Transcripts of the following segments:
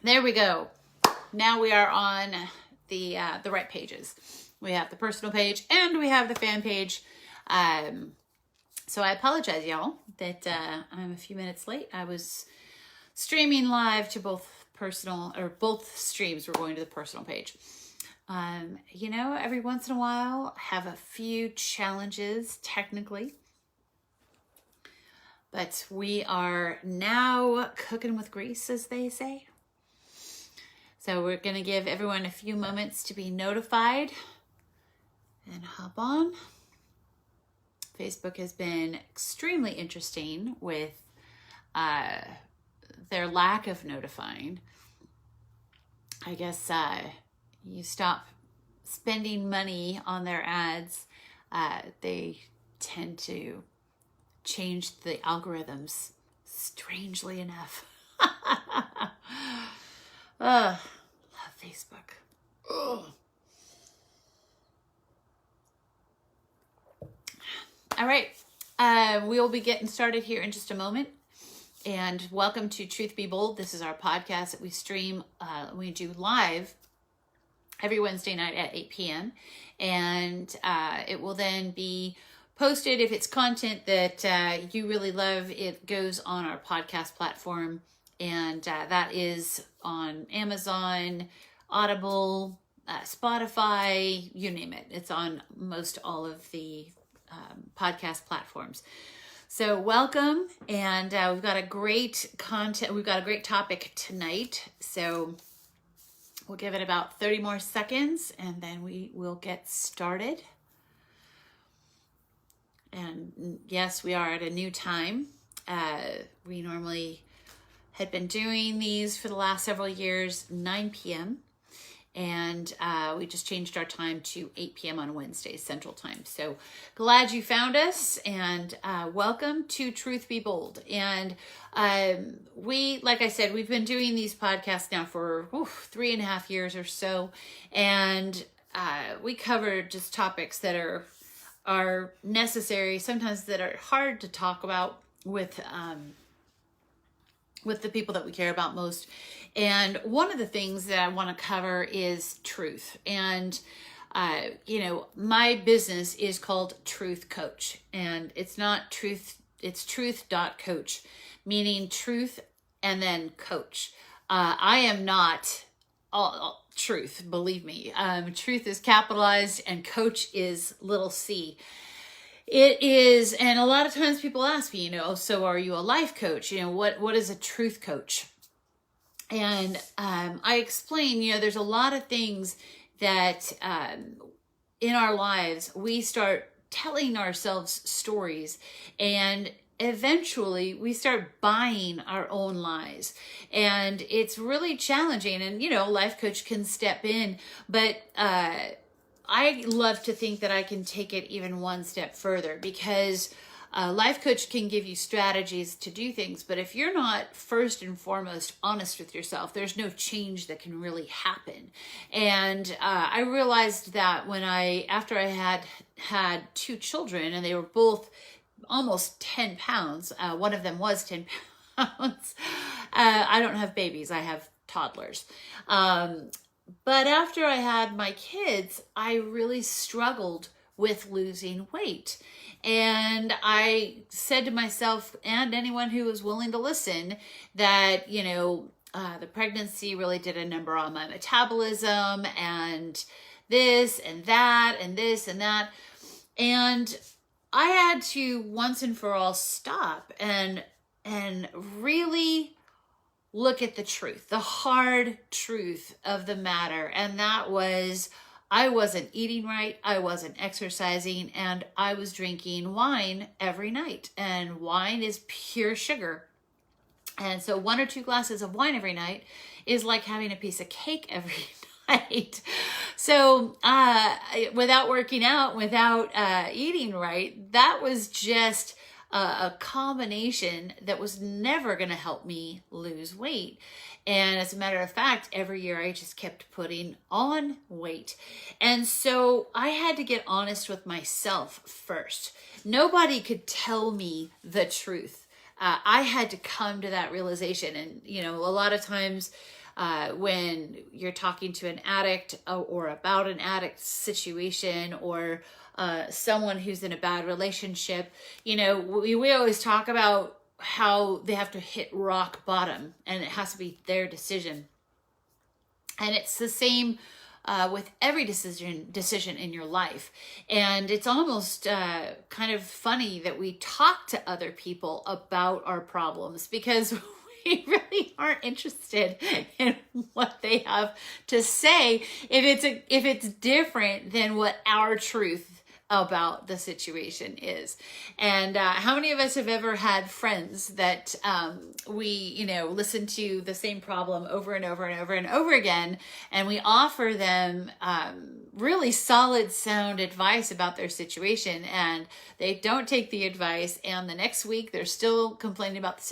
There we go. Now we are on the right pages. We have the personal page and we have the fan page. So I apologize, y'all, that I'm a few minutes late. I was streaming live to both streams were going to the personal page. Every once in a while, have a few challenges technically. But we are now cooking with grease, as they say. So we're going to give everyone a few moments to be notified and hop on. Facebook has been extremely interesting with their lack of notifying. I guess you stop spending money on their ads, they tend to change the algorithms, strangely enough. Love Facebook. Ugh. All right, we will be getting started here in just a moment. And welcome to Truth Be Bold. This is our podcast that we stream, we do live every Wednesday night at 8 p.m. And it will then be posted. If it's content that you really love, it goes on our podcast platform. And that is on Amazon, Audible, Spotify, you name it. It's on most all of the podcast platforms. So welcome, and we've got a great content. We've got a great topic tonight. So we'll give it about 30 more seconds, and then we will get started. And yes, we are at a new time. We normally had been doing these for the last several years, 9 p.m. And we just changed our time to 8 p.m. on Wednesdays, Central Time. So glad you found us, and welcome to Truth Be Bold. And like I said, we've been doing these podcasts now for 3.5 years or so. And we cover just topics that are necessary, sometimes that are hard to talk about with the people that we care about most. And one of the things that I want to cover is truth. And, my business is called Truth Coach, and it's not truth, it's truth.coach, meaning truth and then coach. I am not all truth, believe me. Truth is capitalized and coach is little c. It is, and a lot of times people ask me, so are you a life coach? What is a truth coach? And I explain, there's a lot of things that in our lives, we start telling ourselves stories, and eventually we start buying our own lies. And it's really challenging, and, life coach can step in, but I love to think that I can take it even one step further, because a life coach can give you strategies to do things, but if you're not first and foremost honest with yourself, there's no change that can really happen. And I realized that after I had 2 children, and they were both almost 10 pounds, one of them was 10 pounds. I don't have babies, I have toddlers. But after I had my kids, I really struggled with losing weight. And I said to myself, and anyone who was willing to listen, that, the pregnancy really did a number on my metabolism, and this and that and this and that. And I had to once and for all stop and really look at the truth, the hard truth of the matter. And that was, I wasn't eating right, I wasn't exercising, and I was drinking wine every night. And wine is pure sugar. And so 1 or 2 glasses of wine every night is like having a piece of cake every night. So without working out, without eating right, that was just a combination that was never going to help me lose weight. And as a matter of fact, every year I just kept putting on weight. And so I had to get honest with myself first. Nobody could tell me the truth. I had to come to that realization. And, a lot of times when you're talking to an addict or about an addict situation, or someone who's in a bad relationship. We always talk about how they have to hit rock bottom and it has to be their decision. And it's the same with every decision in your life. And it's almost kind of funny that we talk to other people about our problems, because we really aren't interested in what they have to say if it's different than what our truth about the situation is. And how many of us have ever had friends that we listen to the same problem over and over and over and over again, and we offer them really solid, sound advice about their situation, and they don't take the advice, and the next week they're still complaining about the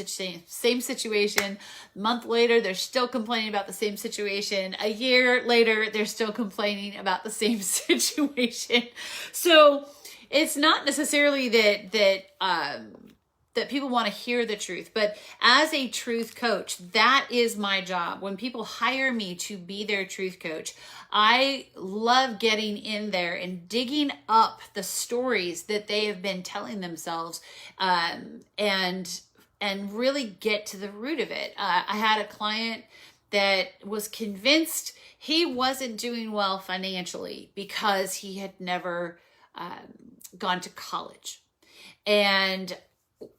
same situation. A month later, they're still complaining about the same situation. A year later, they're still complaining about the same situation. So it's not necessarily that people want to hear the truth, but as a truth coach, that is my job. When people hire me to be their truth coach, I love getting in there and digging up the stories that they have been telling themselves, and really get to the root of it. I had a client that was convinced he wasn't doing well financially because he had never gone to college. And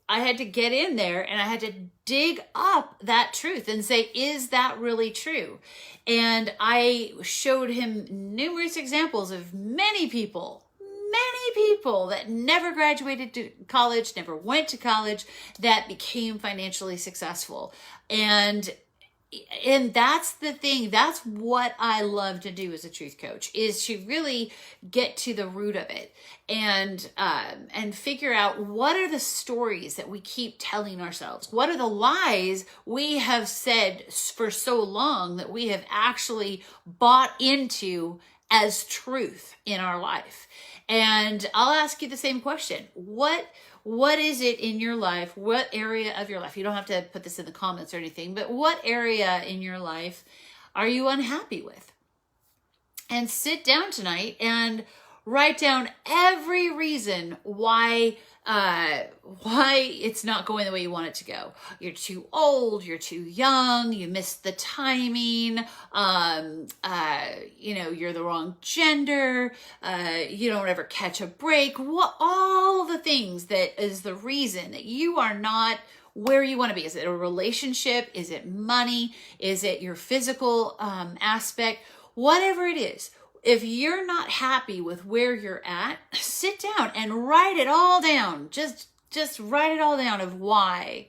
I had to get in there and I had to dig up that truth and say, is that really true? And I showed him numerous examples of many people that never graduated to college, never went to college, that became financially successful. And that's the thing. That's what I love to do as a truth coach, is to really get to the root of it and figure out, what are the stories that we keep telling ourselves? What are the lies we have said for so long that we have actually bought into as truth in our life? And I'll ask you the same question. What is it in your life? What area of your life? You don't have to put this in the comments or anything, but what area in your life are you unhappy with? And sit down tonight and write down every reason why it's not going the way you want it to go. You're too old, you're too young, you missed the timing, you're the wrong gender, you don't ever catch a break. All the things that is the reason that you are not where you want to be. Is it a relationship? Is it money? Is it your physical aspect? Whatever it is. If you're not happy with where you're at, sit down and write it all down. Just write it all down of why.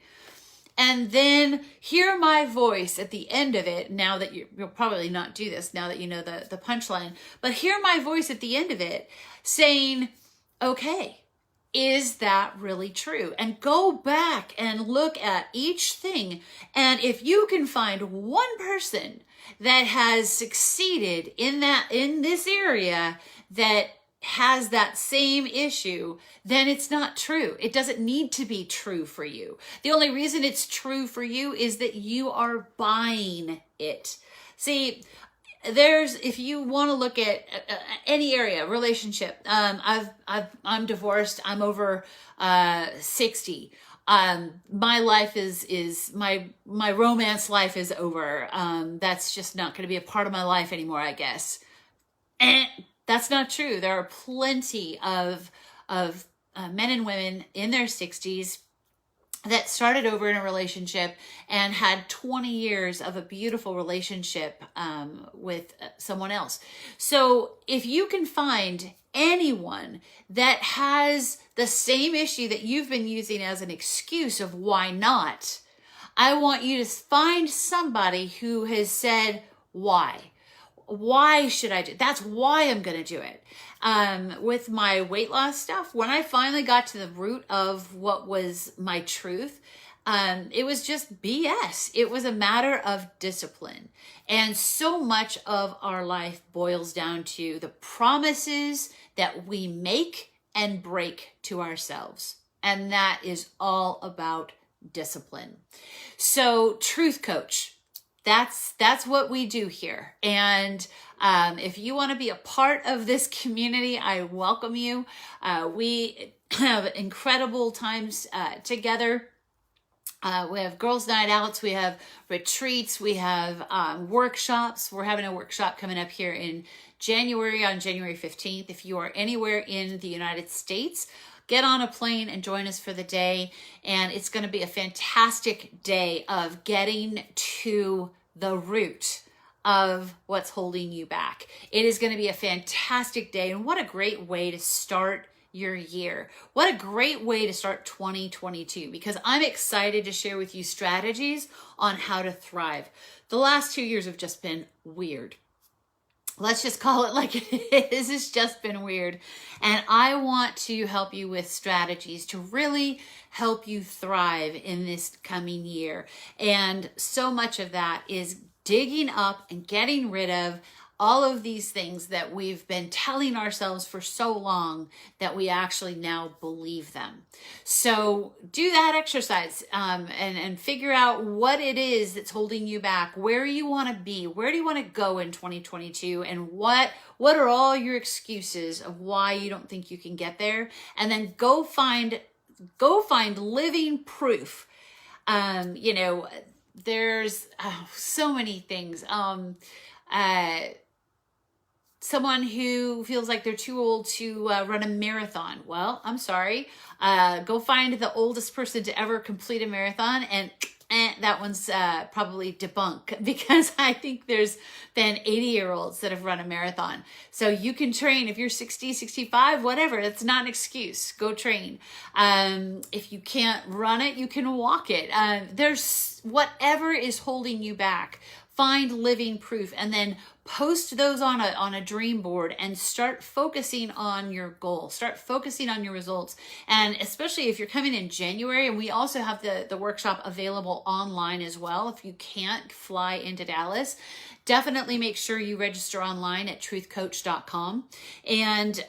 And then hear my voice at the end of it. Now that you'll probably not do this now that you know the punchline, but hear my voice at the end of it saying, okay, is that really true? And go back and look at each thing. And if you can find one person that has succeeded in this area that has that same issue, then it's not true. It doesn't need to be true for you. The only reason it's true for you is that you are buying it. See, if you want to look at any area, relationship, I'm divorced. I'm over 60. My life is my romance life is over. That's just not going to be a part of my life anymore, I guess. And that's not true. There are plenty of men and women in their 60s that started over in a relationship and had 20 years of a beautiful relationship with someone else. So if you can find anyone that has the same issue that you've been using as an excuse of why not, I want you to find somebody who has said, why? Why should I do it? That's why I'm going to do it. With my weight loss stuff, when I finally got to the root of what was my truth, it was just BS. It was a matter of discipline. And so much of our life boils down to the promises that we make and break to ourselves. And that is all about discipline. So, truth coach, that's what we do here. And if you want to be a part of this community, I welcome you. We have incredible times together. We have girls' night outs, we have retreats, we have workshops. We're having a workshop coming up here in January, on January 15th. If you are anywhere in the United States, get on a plane and join us for the day. And it's going to be a fantastic day of getting to the root of what's holding you back. It is going to be a fantastic day. And what a great way to start your year. What a great way to start 2022, because I'm excited to share with you strategies on how to thrive. The last 2 years have just been weird. Let's just call it like it is. It's just been weird. And I want to help you with strategies to really help you thrive in this coming year. And so much of that is digging up and getting rid of all of these things that we've been telling ourselves for so long that we actually now believe them. So do that exercise and figure out what it is that's holding you back, where you want to be, where do you want to go in 2022, and what are all your excuses of why you don't think you can get there, and then go find living proof. There's so many things. Someone who feels like they're too old to run a marathon. Well, I'm sorry. Go find the oldest person to ever complete a marathon, and that one's probably debunked, because I think there's been 80-year-olds that have run a marathon. So you can train if you're 60, 65, whatever. That's not an excuse. Go train. If you can't run it, you can walk it. There's whatever is holding you back. Find living proof, and then post those on a dream board and start focusing on your goal. Start focusing on your results. And especially if you're coming in January, and we also have the workshop available online as well. If you can't fly into Dallas, definitely make sure you register online at truthcoach.com. And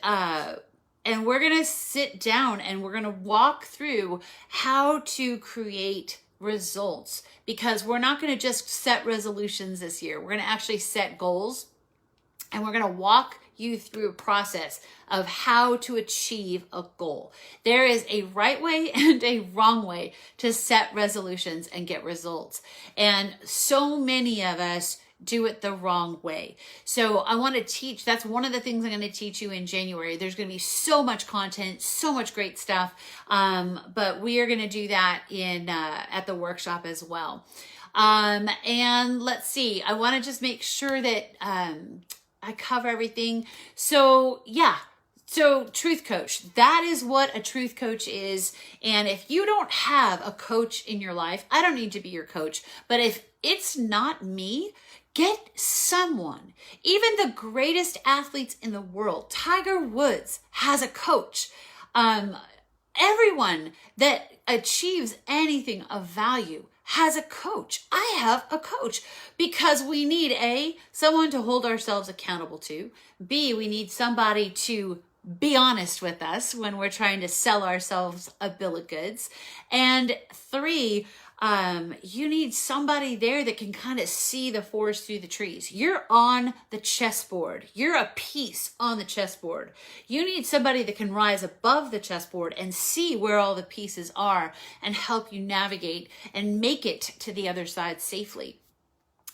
we're going to sit down and we're going to walk through how to create results, because we're not going to just set resolutions this year. We're going to actually set goals, and we're going to walk you through a process of how to achieve a goal. There is a right way and a wrong way to set resolutions and get results. And so many of us do it the wrong way. So I want to teach, that's one of the things I'm going to teach you in January. There's going to be so much content, so much great stuff. But we are going to do that at the workshop as well. And let's see, I want to just make sure that I cover everything. So yeah. So Truth Coach, that is what a Truth Coach is. And if you don't have a coach in your life, I don't need to be your coach. But if it's not me, get someone. Even the greatest athletes in the world, Tiger Woods has a coach. Everyone that achieves anything of value has a coach. I have a coach, because we need someone to hold ourselves accountable to. B, we need somebody to be honest with us when we're trying to sell ourselves a bill of goods. And 3, you need somebody there that can kind of see the forest through the trees. You're on the chessboard. You're a piece on the chessboard. You need somebody that can rise above the chessboard and see where all the pieces are and help you navigate and make it to the other side safely.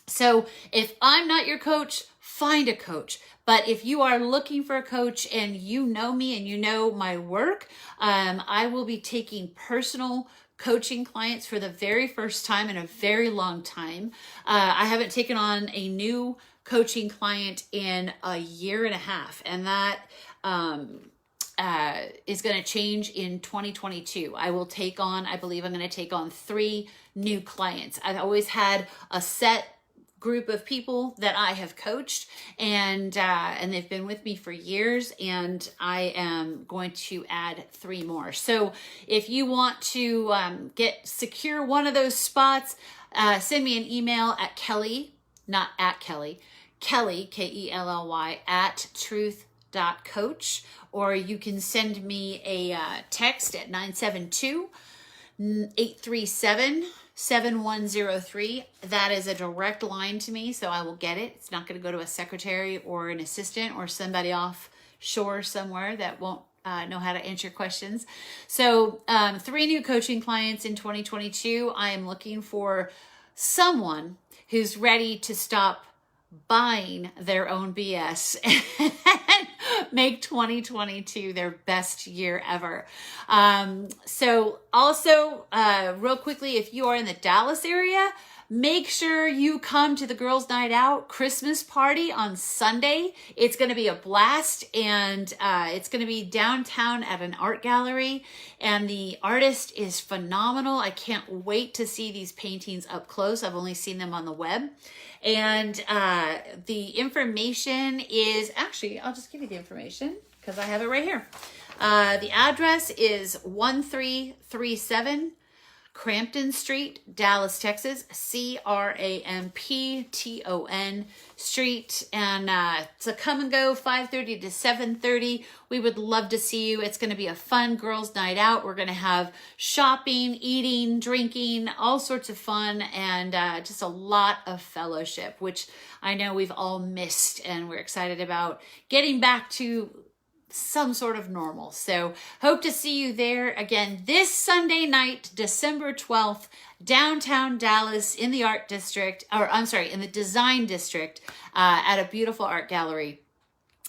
So if I'm not your coach, find a coach. But if you are looking for a coach and you know me and you know my work, I will be taking personal coaching clients for the very first time in a very long time. I haven't taken on a new coaching client in a year and a half, and that is going to change in 2022. I believe I'm going to take on 3 new clients. I've always had a set group of people that I have coached, and they've been with me for years, and I am going to add 3 more. So if you want to secure one of those spots, send me an email at Kelly, not at Kelly, Kelly, Kelly, at truth.coach, or you can send me a text at 972-837 7103. That is a direct line to me, so I will get it. It's not going to go to a secretary or an assistant or somebody offshore somewhere that won't know how to answer questions. So 3 new coaching clients in 2022. I am looking for someone who's ready to stop buying their own BS and make 2022 their best year ever. So also, real quickly, if you are in the Dallas area, make sure you come to the Girls Night Out Christmas party on Sunday. It's going to be a blast, and it's going to be downtown at an art gallery, and the artist is phenomenal. I can't wait to see these paintings up close. I've only seen them on the web. And the information is, actually, I'll just give you the information because I have it right here. The address is 1337 Crampton Street, Dallas, Texas, Crampton Street. And it's a come and go, 5:30 to 7:30. We would love to see you. It's going to be a fun girls' night out. We're going to have shopping, eating, drinking, all sorts of fun, and just a lot of fellowship, which I know we've all missed, and we're excited about getting back to some sort of normal. So hope to see you there again this Sunday night, December 12th, downtown Dallas in the art district, or I'm sorry, in the design district at a beautiful art gallery.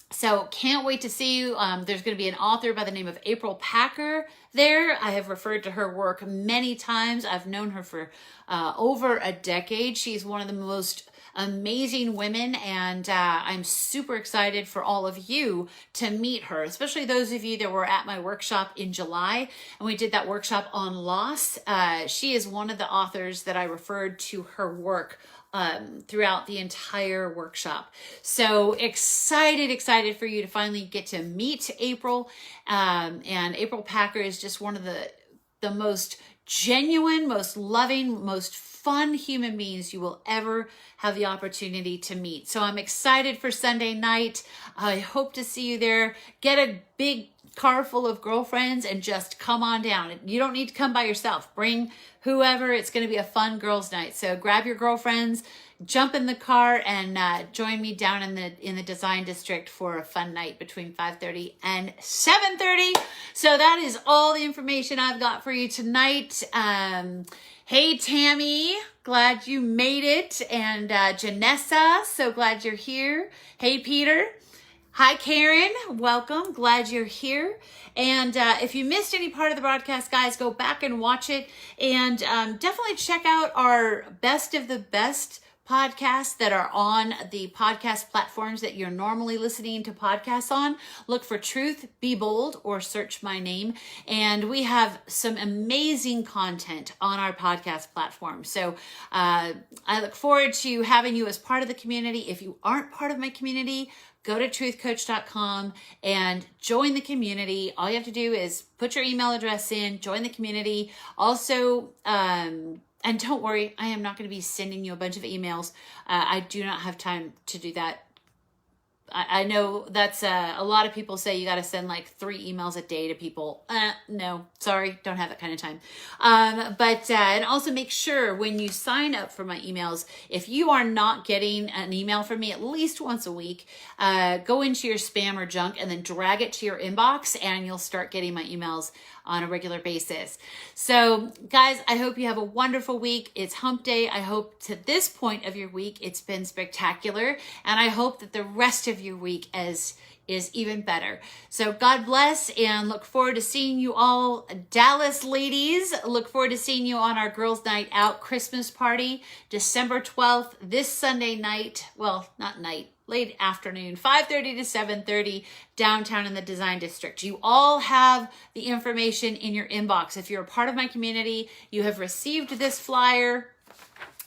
So can't wait to see you. There's going to be an author by the name of April Packer there. I have referred to her work many times. I've known her for over a decade. She's one of the most amazing women, and I'm super excited for all of you to meet her, especially those of you that were at my workshop in July, and we did that workshop on loss. She is one of the authors that I referred to her work throughout the entire workshop. So excited for you to finally get to meet April. And April Packer is just one of the most genuine, most loving, most fun human beings you will ever have the opportunity to meet. So I'm excited for Sunday night. I hope to see you there. Get a big car full of girlfriends and just come on down. You don't need to come by yourself. Bring whoever. It's going to be a fun girls' night. So grab your girlfriends, jump in the car, and join me down in the design district for a fun night between 5:30 and 7:30. So that is all the information I've got for you tonight. Hey, Tammy, glad you made it. And Janessa, so glad you're here. Hey, Peter. Hi, Karen. Welcome. Glad you're here. And if you missed any part of the broadcast, guys, go back and watch it. And definitely check out our Best of the Best podcasts that are on the podcast platforms that you're normally listening to podcasts on. Look for Truth Be Bold or search my name. And we have some amazing content on our podcast platform. So I look forward to having you as part of the community. If you aren't part of my community, go to truthcoach.com and join the community. All you have to do is put your email address in, join the community. Also, and don't worry, I am not going to be sending you a bunch of emails. I do not have time to do that. I know that's a lot of people say you got to send like 3 emails a day to people. No, sorry, don't have that kind of time. And also make sure when you sign up for my emails, if you are not getting an email from me at least once a week, go into your spam or junk and then drag it to your inbox, and you'll start getting my emails on a regular basis. So guys, I hope you have a wonderful week. It's hump day. I hope to this point of your week, it's been spectacular. And I hope that the rest of your week is even better. So God bless, and look forward to seeing you all. Dallas ladies, look forward to seeing you on our Girls Night Out Christmas party, December 12th, this Sunday night. Well, not night, late afternoon, 5:30 to 7:30, downtown in the design district. You all have the information in your inbox. If you're a part of my community, you have received this flyer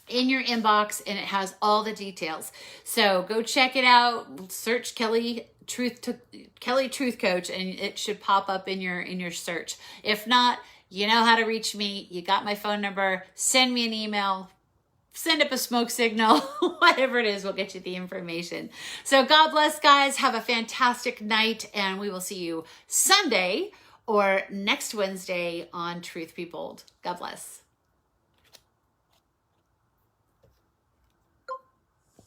in your inbox, and it has all the details. So go check it out. Search Kelly Truth Coach, and it should pop up in your search. If not, you know how to reach me. You got my phone number. Send me an email. Send up a smoke signal. Whatever it is, we'll get you the information. So God bless, guys. Have a fantastic night, and we will see you Sunday or next Wednesday on Truth Be Bold. God bless.